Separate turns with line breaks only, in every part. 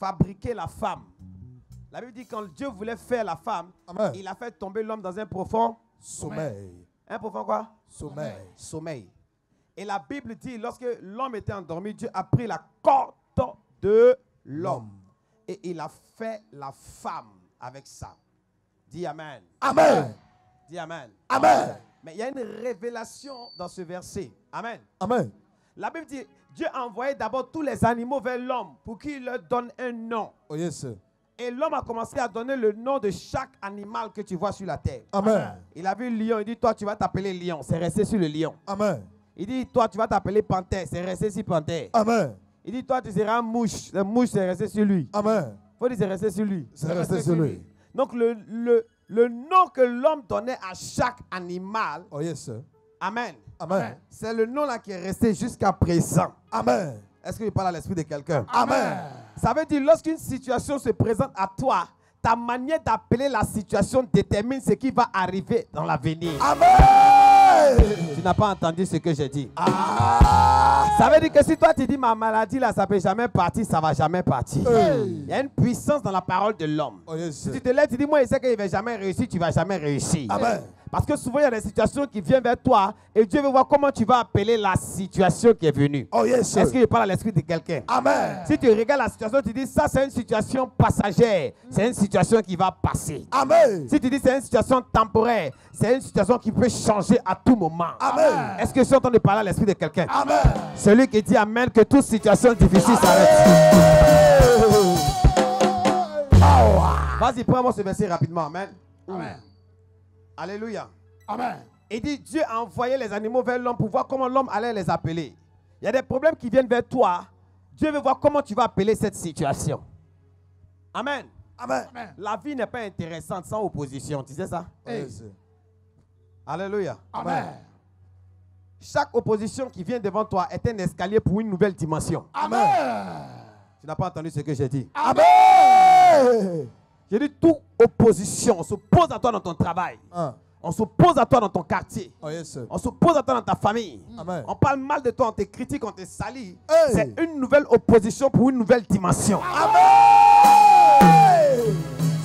fabriquer la femme. La Bible dit que quand Dieu voulait faire la femme,
Amen.
il a fait tomber l'homme dans un profond
sommeil.
Un profond quoi?
Sommeil.
Sommeil. Et la Bible dit, lorsque l'homme était endormi, Dieu a pris la corde de l'homme. Et il a fait la femme avec ça. Dis Amen.
Amen.
Dis Amen.
Amen.
Mais il y a une révélation dans ce verset. Amen.
Amen.
La Bible dit, Dieu a envoyé d'abord tous les animaux vers l'homme pour qu'il leur donne un nom.
Oh yes, sir.
Et l'homme a commencé à donner le nom de chaque animal que tu vois sur la terre.
Amen.
Il a vu le lion, il dit, toi tu vas t'appeler lion. C'est resté sur le lion.
Amen.
Il dit, toi tu vas t'appeler panthère. C'est resté sur panthère.
Amen.
Il dit, toi tu seras mouche. La mouche, c'est resté sur lui.
Amen.
Il faut dire, c'est resté sur lui.
C'est resté sur lui.
Donc le nom que l'homme donnait à chaque animal,
Oh yes, sir.
Amen.
Amen.
C'est le nom là qui est resté jusqu'à présent.
Amen.
Est-ce que je parle à l'esprit de quelqu'un?
Amen.
Ça veut dire, lorsqu'une situation se présente à toi, ta manière d'appeler la situation détermine ce qui va arriver dans l'avenir.
Amen.
Tu n'as pas entendu ce que j'ai dit.
Ah.
Ça veut dire que si toi tu dis ma maladie là, ça ne peut jamais partir, ça ne va jamais partir.
Hey.
Il y a une puissance dans la parole de l'homme.
Oh yes,
Si
sir.
tu te lèves, tu dis moi je sais qu'il ne va jamais réussir, tu ne vas jamais réussir.
Amen.
Parce que souvent il y a des situations qui viennent vers toi et Dieu veut voir comment tu vas appeler la situation qui est venue.
Oh yes, sir.
Est-ce que je parle à l'esprit de quelqu'un?
Amen.
Si tu regardes la situation, tu dis ça c'est une situation passagère, c'est une situation qui va passer.
Amen.
Si tu dis c'est une situation temporaire, c'est une situation qui peut changer à tout moment.
Amen.
Est-ce que je suis en train de parler à l'esprit de quelqu'un?
Amen.
Celui qui dit Amen, que toute situation difficile s'arrête. Vas-y, prends-moi ce verset rapidement. Amen.
Amen.
Alléluia.
Amen.
Il dit Dieu a envoyé les animaux vers l'homme pour voir comment l'homme allait les appeler. Il y a des problèmes qui viennent vers toi. Dieu veut voir comment tu vas appeler cette situation. Amen.
Amen.
La vie n'est pas intéressante sans opposition. Tu sais ça?
Oh yes, sir.
Alléluia.
Amen.
Chaque opposition qui vient devant toi est un escalier pour une nouvelle dimension.
Amen.
Tu n'as pas entendu ce que j'ai dit?
Amen.
J'ai dit toute opposition. On s'oppose à toi dans ton travail. On s'oppose à toi dans ton quartier.
Oh yes, sir.
On s'oppose à toi dans ta famille.
Amen.
On parle mal de toi, on te critique, on te salit.
Hey.
C'est une nouvelle opposition pour une nouvelle dimension.
Amen.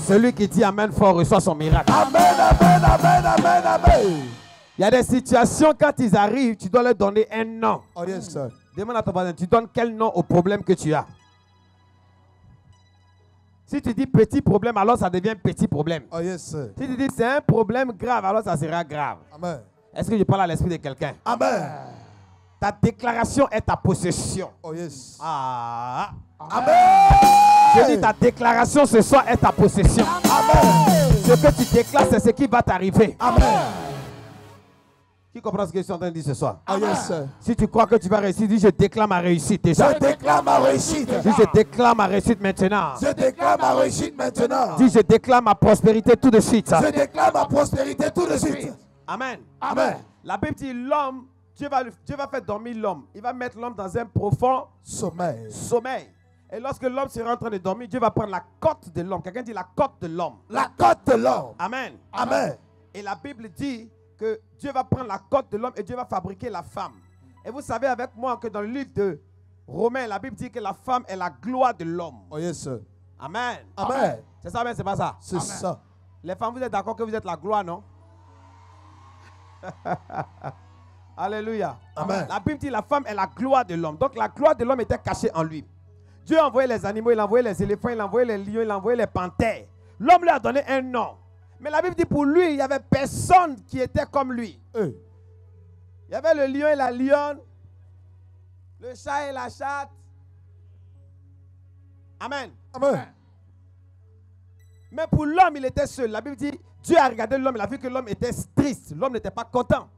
Celui qui dit Amen fort reçoit son miracle.
Amen. Amen. Amen. Amen. Amen.
Il y a des situations, quand ils arrivent, tu dois leur donner un nom.
Oh yes, sir.
Demande à ton voisin, tu donnes quel nom au problème que tu as? Si tu dis petit problème, alors ça devient petit problème.
Oh yes, sir.
Si tu dis c'est un problème grave, alors ça sera grave.
Amen.
Est-ce que je parle à l'esprit de quelqu'un?
Amen.
Ta déclaration est ta possession.
Oh yes.
Ah.
Amen.
Je dis ta déclaration ce soir est ta possession.
Amen.
Ce que tu déclares, c'est ce qui va t'arriver.
Amen.
Qui comprend ce que je suis en train de dire ce soir?
Oh yes, sir.
Si tu crois que tu vas réussir, dis je déclare ma réussite déjà.
Je déclare ma réussite.
Dis je déclare ma réussite maintenant.
Je déclare ma réussite maintenant.
Dis je déclare ma prospérité tout de suite.
Je déclare ma prospérité tout de suite.
Amen.
Amen.
La Bible dit l'homme, Dieu va faire dormir l'homme. Il va mettre l'homme dans un profond
Sommeil.
sommeil. Et lorsque l'homme sera en train de dormir, Dieu va prendre la côte de l'homme. Quelqu'un dit la côte de l'homme.
La côte de l'homme.
Amen.
Amen.
Et la Bible dit que Dieu va prendre la côte de l'homme et Dieu va fabriquer la femme. Et vous savez avec moi que dans le livre de Romains, la Bible dit que la femme est la gloire de l'homme.
Oh yes, sir.
Amen.
Amen.
C'est ça, mais c'est pas ça.
C'est ça.
Les femmes, vous êtes d'accord que vous êtes la gloire, non? Alléluia.
Amen.
La Bible dit la femme est la gloire de l'homme. Donc la gloire de l'homme était cachée en lui. Dieu a envoyé les animaux, il a envoyé les éléphants, il a envoyé les lions, il a envoyé les panthères. L'homme lui a donné un nom. Mais la Bible dit pour lui, il n'y avait personne qui était comme lui.
Hey.
Il y avait le lion et la lionne, le chat et la chatte. Amen.
Amen.
Mais pour l'homme, il était seul. La Bible dit, Dieu a regardé l'homme, il a vu que l'homme était triste. L'homme n'était pas content.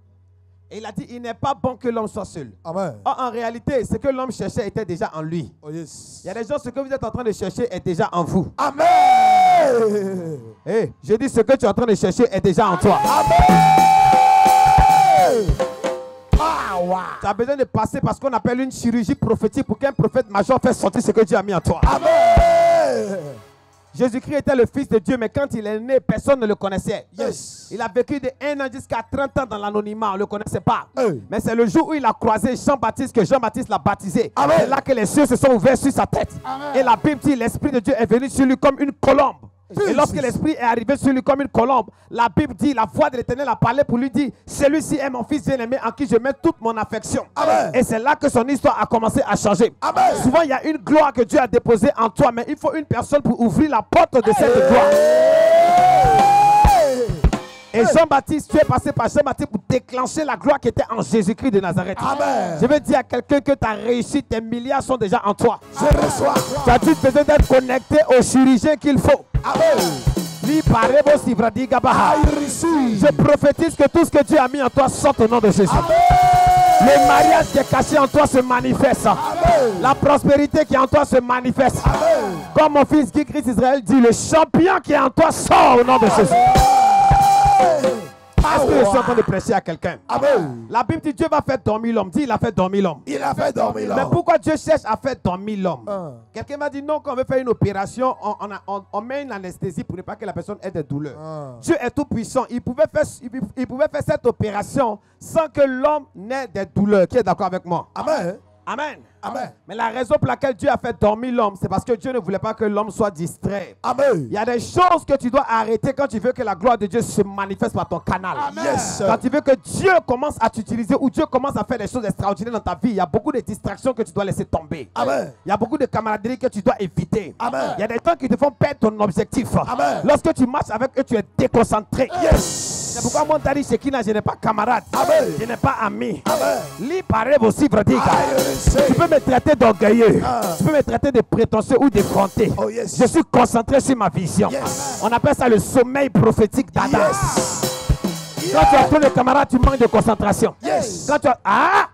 Et il a dit, il n'est pas bon que l'homme soit seul.
Amen.
Or, en réalité, ce que l'homme cherchait était déjà en lui.
Oh yes.
Il y a des gens, ce que vous êtes en train de chercher est déjà en vous.
Amen.
Hey, je dis, ce que tu es en train de chercher est déjà en toi.
Amen. Ah, wow.
Tu as besoin de passer par ce qu'on appelle une chirurgie prophétique pour qu'un prophète major fasse sortir ce que Dieu a mis en toi.
Amen.
Jésus-Christ était le Fils de Dieu, mais quand il est né, personne ne le connaissait.
Yes.
Il a vécu de 1 an jusqu'à 30 ans dans l'anonymat, on ne le connaissait pas.
Hey.
Mais c'est le jour où il a croisé Jean-Baptiste que Jean-Baptiste l'a baptisé.
Amen.
C'est là que les cieux se sont ouverts sur sa tête.
Amen.
Et la Bible dit, l'Esprit de Dieu est venu sur lui comme une colombe.
Oui,
Et lorsque
oui.
l'Esprit est arrivé sur lui comme une colombe, la Bible dit, la voix de l'Éternel a parlé pour lui dire, celui-ci est mon fils bien-aimé en qui je mets toute mon affection.
Amen.
Et c'est là que son histoire a commencé à changer.
Amen.
Souvent, il y a une gloire que Dieu a déposée en toi, mais il faut une personne pour ouvrir la porte de cette gloire. Et Jean-Baptiste, tu es passé par Jean-Baptiste pour déclencher la gloire qui était en Jésus-Christ de Nazareth.
Amen.
Je veux dire à quelqu'un que ta réussite, tes milliards sont déjà en toi.
Je reçois.
Tu as juste besoin d'être connecté au chirurgien qu'il faut.
Amen. I receive.
Je prophétise que tout ce que Dieu a mis en toi sorte au nom de Jésus.
Amen.
Le mariage qui est caché en toi se manifeste.
Amen.
La prospérité qui est en toi se manifeste.
Amen.
Comme mon fils Guy Christ Israël dit, le champion qui est en toi sort au nom de Jésus. Est-ce que je suis en train de prêcher à quelqu'un?
Amen.
La Bible dit Dieu va faire dormir l'homme. Dis, il a fait dormir l'homme.
Il a fait dormir
Mais
l'homme.
pourquoi Dieu cherche à faire dormir l'homme?
Quelqu'un
Quelqu'un m'a dit non, quand on veut faire une opération, on met une anesthésie pour ne pas que la personne ait des douleurs. Dieu est tout puissant. Il pouvait faire cette opération sans que l'homme n'ait des douleurs. Qui est d'accord avec moi?
Amen.
Amen.
Amen.
Mais la raison pour laquelle Dieu a fait dormir l'homme, c'est parce que Dieu ne voulait pas que l'homme soit distrait.
Amen.
Il y a des choses que tu dois arrêter quand tu veux que la gloire de Dieu se manifeste par ton canal.
Yes.
Quand tu veux que Dieu commence à t'utiliser ou Dieu commence à faire des choses extraordinaires dans ta vie, il y a beaucoup de distractions que tu dois laisser tomber.
Amen.
Il y a beaucoup de camaraderie que tu dois éviter.
Amen.
Il y a des gens qui te font perdre ton objectif.
Amen.
Lorsque tu marches avec eux, tu es déconcentré.
Yes.
C'est pourquoi mon tari Shekina, je n'ai pas camarade.
Amen.
Je n'ai pas ami.
Amen.
Li paraît aussi, Vradiga.
I receive.
Tu peux me traiter d'orgueilleux. Tu peux me traiter de prétentieux ou d'effronté.
Oh, yes.
Je suis concentré sur ma vision.
Yes.
On appelle ça le sommeil prophétique d'Adam.
Yes.
Quand tu as tous les camarades, tu manques de concentration.
Yes.
Quand tu as...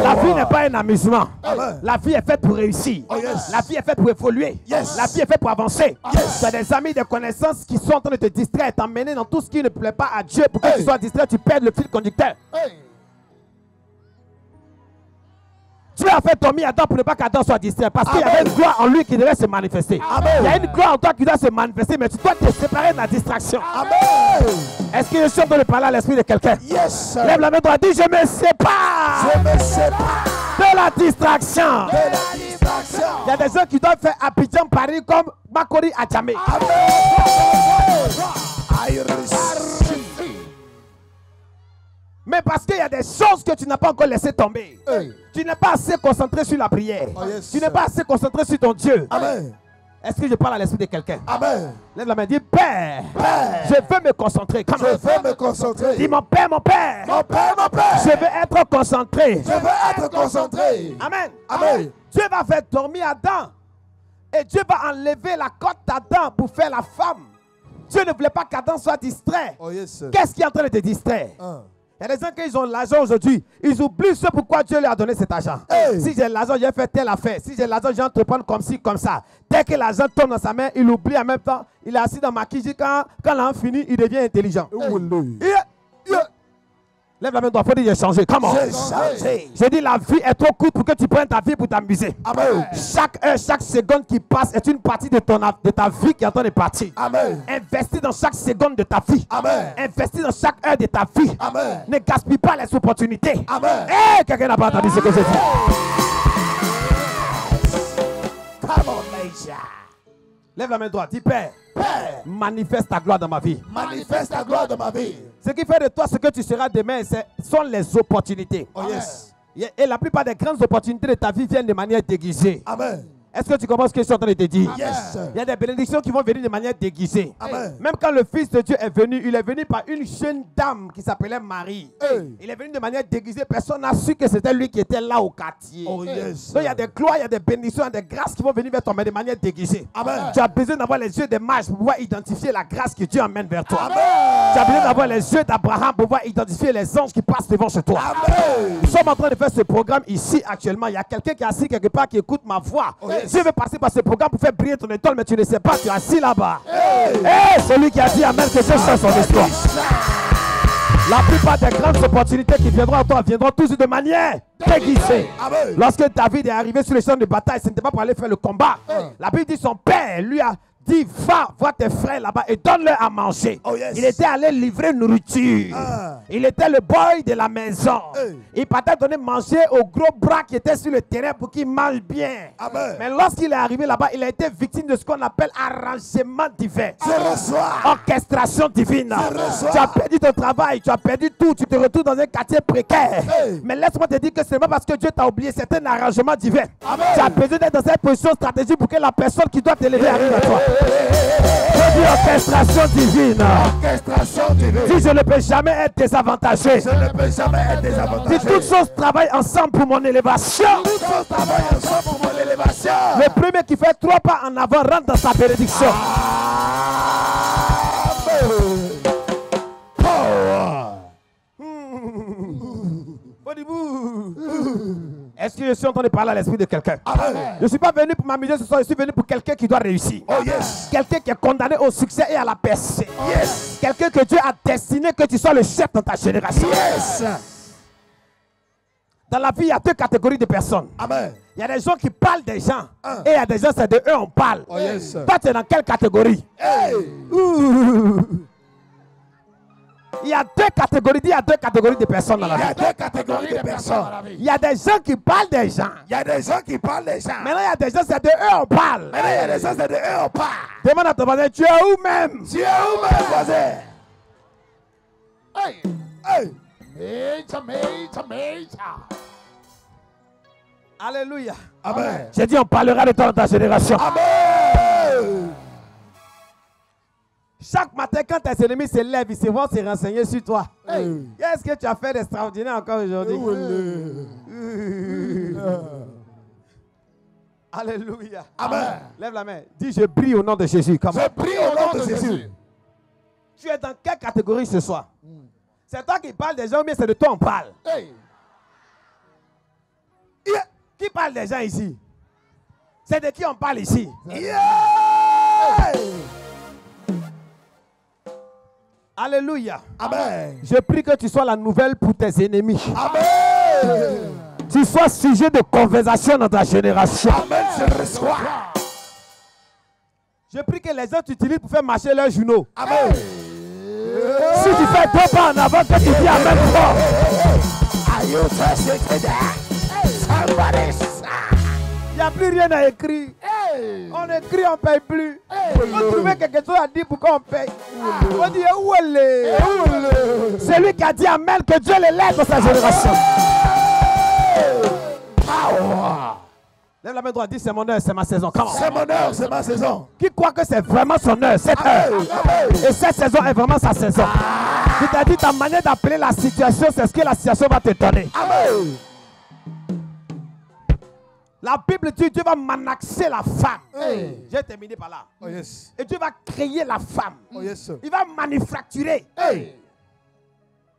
La vie n'est pas un amusement.
Amen.
La vie est faite pour réussir.
Oh, yes.
La vie est faite pour évoluer.
Yes.
La vie est faite pour avancer.
Yes.
Tu as des amis, des connaissances qui sont en train de te distraire, t'emmener dans tout ce qui ne plaît pas à Dieu pour que
Hey.
tu sois distrait, tu perds le fil conducteur.
Hey.
Dieu a fait dormir Adam pour ne pas qu'Adam soit distrait parce qu'il y avait une gloire en lui qui devait se manifester.
Amen.
Il y a une gloire en toi qui doit se manifester, mais tu dois te séparer de la distraction.
Amen.
Est-ce que je suis en train de parler à l'esprit de quelqu'un?
Yes. sir.
Lève la main droite, dis je me sépare
Je me sépare
de la distraction.
de la distraction.
Il y a des gens qui doivent faire Abidjan Paris comme Makori à Djamé.
Amen. I receive.
Mais parce qu'il y a des choses que tu n'as pas encore laissé tomber.
Hey.
Tu n'es pas assez concentré sur la prière.
Oh, yes,
Tu n'es
sir.
pas assez concentré sur ton Dieu.
Amen.
Est-ce que je parle à l'esprit de quelqu'un?
Amen.
Lève la main, dis Père,
Père.
je veux me concentrer. Come
Je
on.
veux me concentrer.
Dis mon Père, mon Père.
Mon Père, mon Père.
Je veux être concentré.
Je veux être concentré.
Amen.
Amen.
Dieu va faire dormir Adam. Et Dieu va enlever la côte d'Adam pour faire la femme. Dieu ne voulait pas qu'Adam soit distrait.
Oh yes. sir.
Qu'est-ce qui est en train de te distraire? Il y a des gens qui ont l'argent aujourd'hui, ils oublient ce pourquoi Dieu leur a donné cet argent.
Hey.
Si j'ai l'argent, j'ai fait telle affaire. Si j'ai l'argent, j'ai entreprendre comme ci, comme ça. Dès que l'argent tombe dans sa main, il oublie en même temps. Il est assis dans ma kiji. Quand l'argent finit, il devient intelligent. Lève la main droite, il faut dire j'ai changé. Comment?
J'ai changé.
Je dis la vie est trop courte pour que tu prennes ta vie pour t'amuser.
Amen.
Chaque heure, chaque seconde qui passe est une partie de ta vie qui est en train de partir.
Amen.
Investis dans chaque seconde de ta vie.
Amen.
Investis dans chaque heure de ta vie.
Amen.
Ne gaspille pas les opportunités.
Amen.
Hey, quelqu'un n'a pas entendu ce que je dis.
Come on, Major.
Lève la main droite, dis Père,
Père,
manifeste ta gloire dans ma vie.
manifeste ta gloire dans ma vie.
Ce qui fait de toi ce que tu seras demain, sont les opportunités.
Oh yes.
Et la plupart des grandes opportunités de ta vie viennent de manière déguisée.
Amen.
Est-ce que tu comprends ce que je suis en train de te dire?
Yes. sir.
Il y a des bénédictions qui vont venir de manière déguisée.
Amen.
Même quand le Fils de Dieu est venu, il est venu par une jeune dame qui s'appelait Marie.
Hey.
Il est venu de manière déguisée. Personne n'a su que c'était lui qui était là au quartier.
Oh yes.
Donc il y a des gloires, il y a des bénédictions, il y a des grâces qui vont venir vers toi, mais de manière déguisée.
Amen.
Tu as besoin d'avoir les yeux des mages pour pouvoir identifier la grâce que Dieu emmène vers toi.
Amen.
Tu as besoin d'avoir les yeux d'Abraham pour pouvoir identifier les anges qui passent devant chez toi.
Amen.
Nous sommes en train de faire ce programme ici actuellement. Il y a quelqu'un qui est assis quelque part qui écoute ma voix.
Oh, yes.
Dieu veut passer par ce programme pour faire briller ton étoile, mais tu ne sais pas, tu es assis là-bas.
Hey.
Hey, celui qui a dit Amen, que Dieu change son histoire. La plupart des grandes opportunités qui viendront à toi viendront toujours de manière déguisée.
Amen.
Lorsque David est arrivé sur les champs de bataille, ce n'était pas pour aller faire le combat. La Bible dit son père lui a dit, va voir tes frères là-bas et donne-leur à manger.
Oh, yes.
Il était allé livrer nourriture. Il était le boy de la maison. Il partait donner manger aux gros bras qui étaient sur le terrain pour qu'ils mangent bien.
Amen.
Mais lorsqu'il est arrivé là-bas, il a été victime de ce qu'on appelle arrangement divin.
Je reçois.
Orchestration divine.
reçois.
Tu as perdu ton travail, tu as perdu tout, tu te retrouves dans un quartier précaire. Mais laisse-moi te dire que c'est pas parce que Dieu t'a oublié, c'est un arrangement divin.
Amen.
Tu as besoin d'être dans cette position stratégique pour que la personne qui doit t'élever arrive à toi. Je dis orchestration divine.
Orchestration divine.
Dis, je ne peux jamais être désavantagé.
Je ne peux jamais être désavantagé.
Dis, toutes choses travaillent ensemble pour mon élévation.
Toutes choses travaillent ensemble pour mon élévation.
Le premier qui fait 3 pas en avant rentre dans sa bénédiction.
Amen. Power.
Est-ce que je suis en train de parler à l'esprit de quelqu'un?
Amen.
Je ne suis pas venu pour m'amuser ce soir, je suis venu pour quelqu'un qui doit réussir.
Oh yes.
Quelqu'un qui est condamné au succès et à la percée.
Yes.
Quelqu'un que Dieu a destiné que tu sois le chef dans ta génération.
Yes.
Dans la vie, il y a 2 catégories de personnes.
Amen.
Il y a des gens qui parlent des gens. Et il y a des gens, c'est de eux on parle.
Oh yes.
Toi, tu es dans quelle catégorie?
Hey.
Il y a 2 catégories. Il y a 2 catégories de personnes dans la
Il y
vie.
a 2 catégories de personnes.
Il y a des gens qui parlent des gens.
Il y a des gens qui parlent des gens.
Maintenant, il y a des gens, c'est de eux on parle.
Maintenant, il y a des gens, c'est de eux on parle.
Demande à ton voisin, tu es où même?
Tu es où, mon voisin?
Hey,
Hey.
major.
Alléluia.
Amen.
J'ai dit, on parlera de toi dans ta génération.
Amen.
Chaque matin, quand tes ennemis se lèvent, ils se vont se renseigner sur toi.
Hey.
Qu'est-ce que tu as fait d'extraordinaire encore aujourd'hui? Alléluia.
Amen.
Lève la main. Dis, je brille au nom de Jésus. Comment?
Je prie au nom de Jésus.
Tu es dans quelle catégorie ce soir? C'est toi qui parles des gens ou bien c'est de toi on parle?
Hey,
Yeah.
Qui parle des gens ici? C'est de qui on parle ici?
Yeah.
Alléluia.
Amen.
Je prie que tu sois la nouvelle pour tes ennemis.
Amen.
Tu sois sujet de conversation dans ta génération.
Amen. Je reçois.
Je prie que les gens t'utilisent pour faire marcher leurs journaux.
Amen.
Si tu fais 2 pas en avant, que tu dis amen fort.
Are you trusting to that? Somebody say.
Il n'y a plus rien à écrire.
hey,
On écrit, on ne paye plus. On faut trouver quelque chose à dire pour qu'on paye. On dit, où elle est? Celui qui a dit amen, que Dieu l'élève dans sa génération.
Power.
Lève la main droite, dis c'est mon heure, c'est ma saison. Comment?
C'est mon heure, c'est ma saison.
Qui croit que c'est vraiment son heure, cette heure? Et cette saison est vraiment sa saison. Tu t'as dit ta manière d'appeler la situation, c'est ce que la situation va te donner.
Amen.
La Bible dit Dieu va manaxer la femme.
hey,
J'ai terminé par là.
Oh yes.
Et Dieu va créer la femme.
Oh yes.
Il va manufacturer.
hey,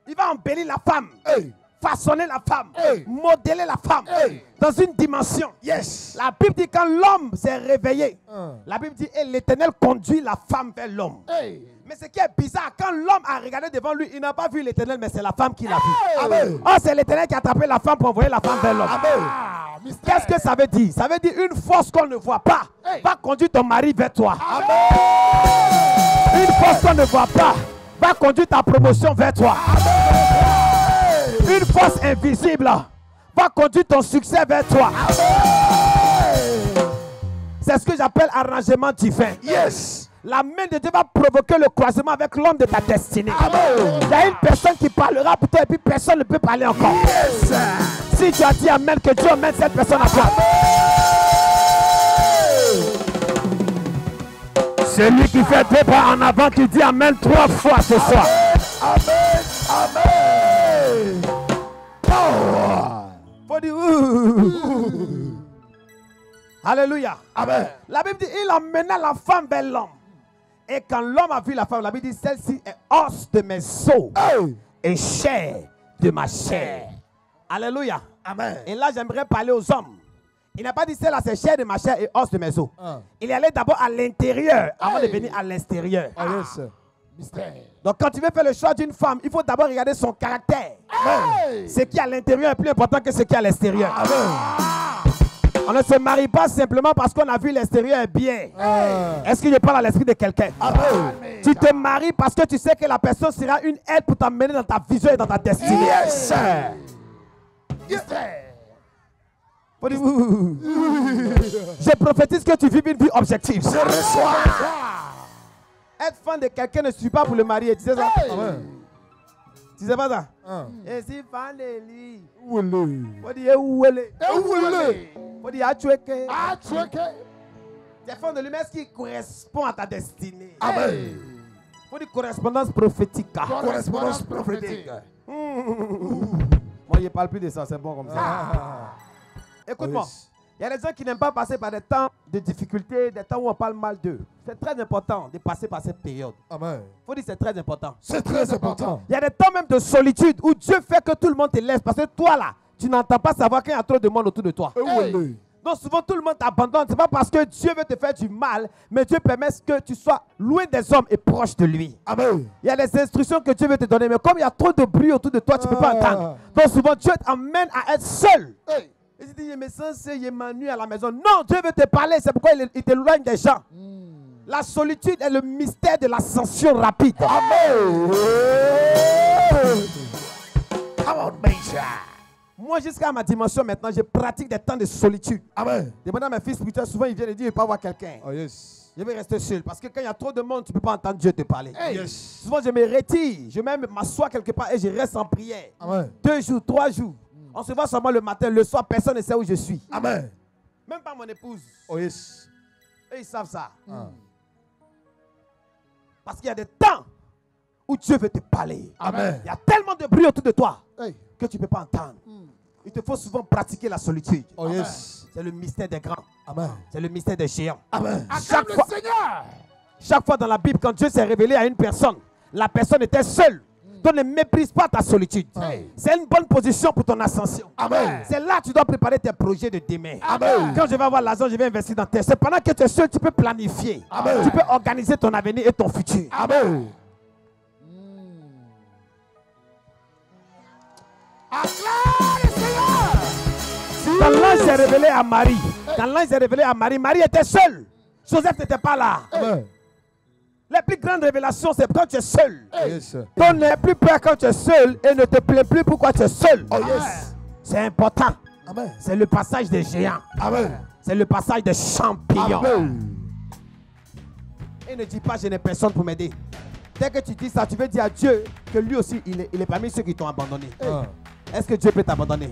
Il va embellir la femme.
Hey.
Façonner la femme.
Hey.
Modeler la femme.
Hey.
Dans une dimension.
Yes.
La Bible dit quand l'homme s'est réveillé. La Bible dit et l'Éternel conduit la femme vers l'homme.
hey,
Mais ce qui est bizarre, quand l'homme a regardé devant lui, il n'a pas vu l'Éternel, mais c'est la femme qui l'a vu.
Amen.
Oh, c'est l'Éternel qui a attrapé la femme pour envoyer la femme vers l'homme.
Amen.
mystère.
Qu'est-ce que ça veut dire? Ça veut dire une force qu'on ne voit pas
Hey.
va conduire ton mari vers toi.
Amen.
Une force qu'on ne voit pas va conduire ta promotion vers toi. Une force invisible va conduire ton succès vers toi. C'est ce que j'appelle arrangement divin.
Yes.
La main de Dieu va provoquer le croisement avec l'homme de ta destinée.
Amen.
Il y a une personne qui parlera pour toi et puis personne ne peut parler encore.
Yes.
Si tu as dit amen, que Dieu emmène cette personne à toi. Celui qui fait 2 pas en avant, qui dit amen 3 fois ce soir.
Amen. Amen. Power.
Faut dire Alléluia.
Amen.
La Bible dit il emmena la femme vers l'homme. Et quand l'homme a vu la femme, la Bible dit celle-ci est os de mes os
Hey.
et chair de ma chair. Alléluia.
Amen.
Et là, j'aimerais parler aux hommes. Il n'a pas dit celle-là, c'est chair de ma chair et os de mes os.
Ah.
Il est allé d'abord à l'intérieur avant de venir à l'extérieur.
Oh yes. Mystère.
Donc quand tu veux faire le choix d'une femme, il faut d'abord regarder son caractère.
Hey.
Ce qui est à l'intérieur est plus important que ce qui est à l'extérieur. On ne se marie pas simplement parce qu'on a vu l'extérieur est bien. Est-ce que je parle à l'esprit de quelqu'un? Tu te maries parce que tu sais que la personne sera une aide pour t'amener dans ta vision et dans ta destinée.
Yes, sir. Yes, sir.
Faut dire, je prophétise que tu vis une vie objective.
Je reçois.
Être fan de quelqu'un ne suffit pas pour le marier. Tu sais ça?
Hey.
Tu sais pas ça? Et si fan de lui. Faut dire où elle est. Faut dire tu es que. Tu es fan de lui, mais est-ce qu'il correspond à ta destinée?
Amen.
Faut dire correspondance prophétique.
Correspondance prophétique.
Moi, je ne parle plus de ça, c'est bon comme ça. Écoute-moi, il y a des gens qui n'aiment pas passer par des temps de difficulté, des temps où on parle mal d'eux. C'est très important de passer par cette période.
Amen.
Il faut dire que c'est très important.
C'est très important.
Il y a des temps même de solitude où Dieu fait que tout le monde te laisse parce que toi là, tu n'entends pas savoir qu'il y a trop de monde autour de toi.
Hey.
Donc souvent tout le monde t'abandonne. Ce n'est pas parce que Dieu veut te faire du mal, mais Dieu permet que tu sois loin des hommes et proche de lui.
Amen.
Il y a des instructions que Dieu veut te donner, mais comme il y a trop de bruit autour de toi, tu ne peux pas entendre. Donc souvent Dieu t'amène à être seul.
Hey.
Et tu dis, mais ça c'est m'ennuie à la maison. Non, Dieu veut te parler, c'est pourquoi il t'éloigne des gens. La solitude est le mystère de l'ascension rapide.
Amen. Come on, Major.
Moi, jusqu'à ma dimension maintenant, je pratique des temps de solitude.
Amen.
Demandez à mes fils spirituels, souvent ils viennent et disent, je ne veux pas voir quelqu'un.
Oh yes.
Je vais rester seul. Parce que quand il y a trop de monde, tu ne peux pas entendre Dieu te parler.
Hey. Yes.
Souvent, je me retire. Je même m'assois quelque part et je reste en prière.
Amen.
2 jours, 3 jours. On se voit seulement le matin, le soir, personne ne sait où je suis.
Amen.
Même pas mon épouse.
Oh yes.
Et ils savent ça.
Ah.
Parce qu'il y a des temps où Dieu veut te parler.
Amen.
Il y a tellement de bruit autour de toi
Hey.
que tu ne peux pas entendre. Il te faut souvent pratiquer la solitude.
Oh yes.
C'est le mystère des grands.
Amen.
C'est le mystère des géants.
Amen.
Chaque fois, chaque fois dans la Bible, quand Dieu s'est révélé à une personne, la personne était seule. Donc ne méprise pas ta solitude. C'est une bonne position pour ton ascension.
Amen.
C'est là que tu dois préparer tes projets de demain.
Amen.
Quand je vais avoir l'argent, je vais investir dans tes. C'est pendant que tu es seul, tu peux planifier.
Amen.
Tu peux organiser ton avenir et ton futur.
Amen.
Quand l'ange s'est révélé à Marie, Marie était seule. Joseph n'était pas là.
Amen.
Les plus grandes révélations, c'est quand tu es seul.
Yes.
Donc n'aie plus peur quand tu es seul et ne te plains plus pourquoi tu es seul.
Oh yes.
C'est important.
Amen.
C'est le passage des géants.
Amen.
C'est le passage des champignons.
Amen.
Et ne dis pas je n'ai personne pour m'aider. Dès que tu dis ça, tu veux dire à Dieu que lui aussi, il est parmi ceux qui t'ont abandonné. Est-ce que Dieu peut t'abandonner?